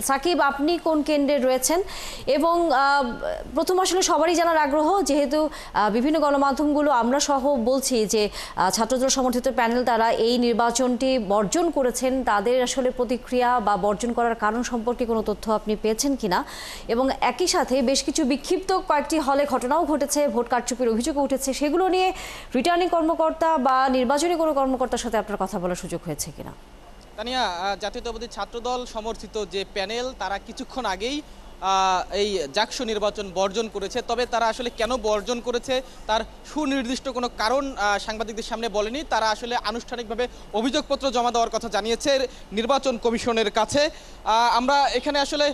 সাকিব, আপনি কোন কেন্দ্রে রয়েছেন? এবং প্রথম আসলে সবারই জানার আগ্রহ, যেহেতু বিভিন্ন গণমাধ্যমগুলো আমরা সহ বলছি যে ছাত্রদল সমর্থিত প্যানেল তারা এই নির্বাচনটি বর্জন করেছেন, তাদের আসলে প্রতিক্রিয়া বা বর্জন করার কারণ সম্পর্কে কোনো তথ্য আপনি পেয়েছেন কিনা? এবং একই সাথে বেশ কিছু বিক্ষিপ্ত কয়েকটি হলে ঘটনাও ঘটেছে, ভোট কারচুপির অভিযোগ উঠেছে, সেগুলো নিয়ে রিটার্নিং কর্মকর্তা বা নির্বাচনী কোনো কর্মকর্তার সাথে আপনার কথা বলার সুযোগ হয়েছে কিনা? তানিয়া, জাতীয়তাবাদী ছাত্রদল সমর্থিত যে প্যানেল তারা কিছুক্ষণ আগেই এই জাকসু নির্বাচন বর্জন করেছে। তবে তারা আসলে কেন বর্জন করেছে তার সুনির্দিষ্ট কোনো কারণ সাংবাদিকদের সামনে বলেনি। তারা আসলে আনুষ্ঠানিকভাবে অভিযোগপত্র জমা দেওয়ার কথা জানিয়েছে নির্বাচন কমিশনের কাছে। আমরা এখানে আসলে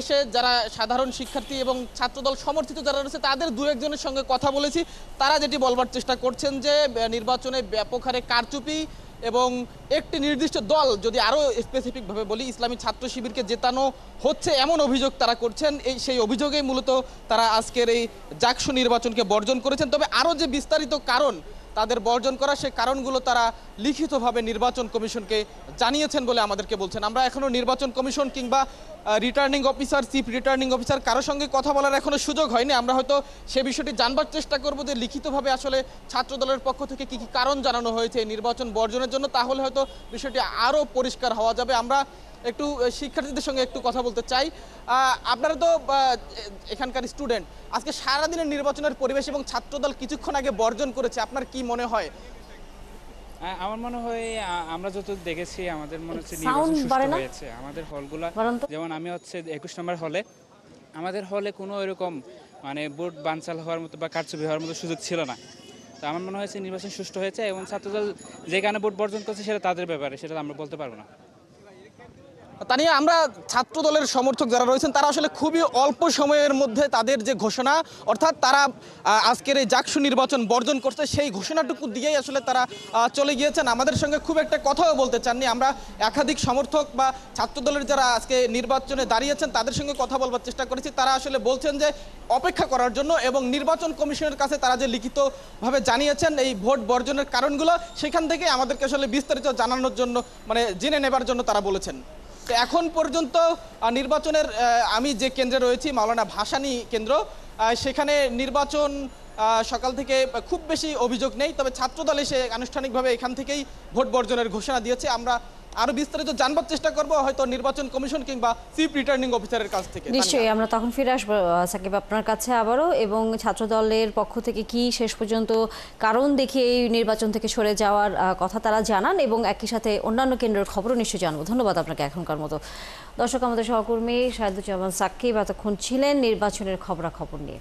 এসে যারা সাধারণ শিক্ষার্থী এবং ছাত্রদল সমর্থিত যারা রয়েছে তাদের দু একজনের সঙ্গে কথা বলেছি। তারা যেটি বলবার চেষ্টা করছেন যে নির্বাচনে ব্যাপক হারে কারচুপি এবং একটি নির্দিষ্ট দল, যদি আরও স্পেসিফিকভাবে বলি, ইসলামী ছাত্র শিবিরকে জেতানো হচ্ছে এমন অভিযোগ তারা করছেন। সেই অভিযোগেই মূলত তারা আজকের এই জাকসু নির্বাচনকে বর্জন করেছেন। তবে আরও যে বিস্তারিত কারণ তাদের বর্জন করা, সেই কারণগুলো তারা লিখিতভাবে নির্বাচন কমিশনকে জানিয়েছেন বলে আমাদেরকে বলছেন। আমরা এখনও নির্বাচন কমিশন কিংবা returning officer, chief returning officer কারোর সঙ্গে কথা বলার এখনও সুযোগ হয়নি। আমরা হয়তো সে বিষয়টি জানবার চেষ্টা করব যে লিখিতভাবে আসলে ছাত্রদলের পক্ষ থেকে কী কী কারণ জানানো হয়েছে নির্বাচন বর্জনের জন্য, তাহলে হয়তো বিষয়টি আরও পরিষ্কার হওয়া যাবে। আমরা একটু শিক্ষার্থীদের সঙ্গে একটু কথা বলতে চাই। আপনারা তো এখানকার স্টুডেন্ট, আজকে সারাদিনের নির্বাচনের পরিবেশ এবং ছাত্রদল কিছুক্ষণ আগে বর্জন করেছে, আপনার কি মনে হয়? আমার মনে হয় আমরা যত দেখেছি আমাদের মনে হচ্ছে নির্বাচন সুষ্ঠু হয়েছে। আমাদের হলগুলো, যেমন আমি হচ্ছে 21 নম্বর হলে, আমাদের হলে কোনো এরকম মানে ভোট বানচাল হওয়ার মতো বা কারচুপি হওয়ার মতো সুযোগ ছিল না। তো আমার মনে হয়েছে নির্বাচন সুষ্ঠু হয়েছে এবং ছাত্রদল যেখানে ভোট বর্জন করছে সেটা তাদের ব্যাপারে, সেটা আমরা বলতে পারবো না। তা নিয়ে আমরা ছাত্রদলের সমর্থক যারা রয়েছেন তারা আসলে খুবই অল্প সময়ের মধ্যে তাদের যে ঘোষণা, অর্থাৎ তারা আজকের এই জাকসু নির্বাচন বর্জন করছে, সেই ঘোষণাটুকু দিয়েই আসলে তারা চলে গিয়েছেন। আমাদের সঙ্গে খুব একটা কথাও বলতে চাননি। আমরা একাধিক সমর্থক বা ছাত্রদলের যারা আজকে নির্বাচনে দাঁড়িয়েছেন তাদের সঙ্গে কথা বলবার চেষ্টা করেছি। তারা আসলে বলছেন যে অপেক্ষা করার জন্য, এবং নির্বাচন কমিশনের কাছে তারা যে লিখিতভাবে জানিয়েছেন এই ভোট বর্জনের কারণগুলো, সেখান থেকে আমাদেরকে আসলে বিস্তারিত জানানোর জন্য, মানে জেনে নেবার জন্য তারা বলেছেন। এখন পর্যন্ত নির্বাচনের আমি যে কেন্দ্রে রয়েছি মাওলানা ভাসানী কেন্দ্র, সেখানে নির্বাচন সকাল থেকে খুব বেশি অভিযোগ নেই। তবে ছাত্রদল এসে আনুষ্ঠানিকভাবে এখান থেকেই ভোট বর্জনের ঘোষণা দিয়েছে। আমরা আরো বিস্তারিত জানবার চেষ্টা করব হয়তো নির্বাচন কমিশন কিংবা চিফ রিটার্নিং অফিসারের কাছ থেকে। নিশ্চয়ই আমরা তখন ফিরে আসবো সাকিব আপনার কাছে আবারও, এবং ছাত্রদলের পক্ষ থেকে কি শেষ পর্যন্ত কারণ দেখিয়ে এই নির্বাচন থেকে সরে যাওয়ার কথা তারা জানান, এবং একই সাথে অন্যান্য কেন্দ্রের খবরও নিশ্চয়ই জানবো। ধন্যবাদ আপনাকে এখনকার মতো। দর্শক, আমাদের সহকর্মী শাহিদুজ্জামান সাকিব এতক্ষণ ছিলেন নির্বাচনের খবরাখবর নিয়ে।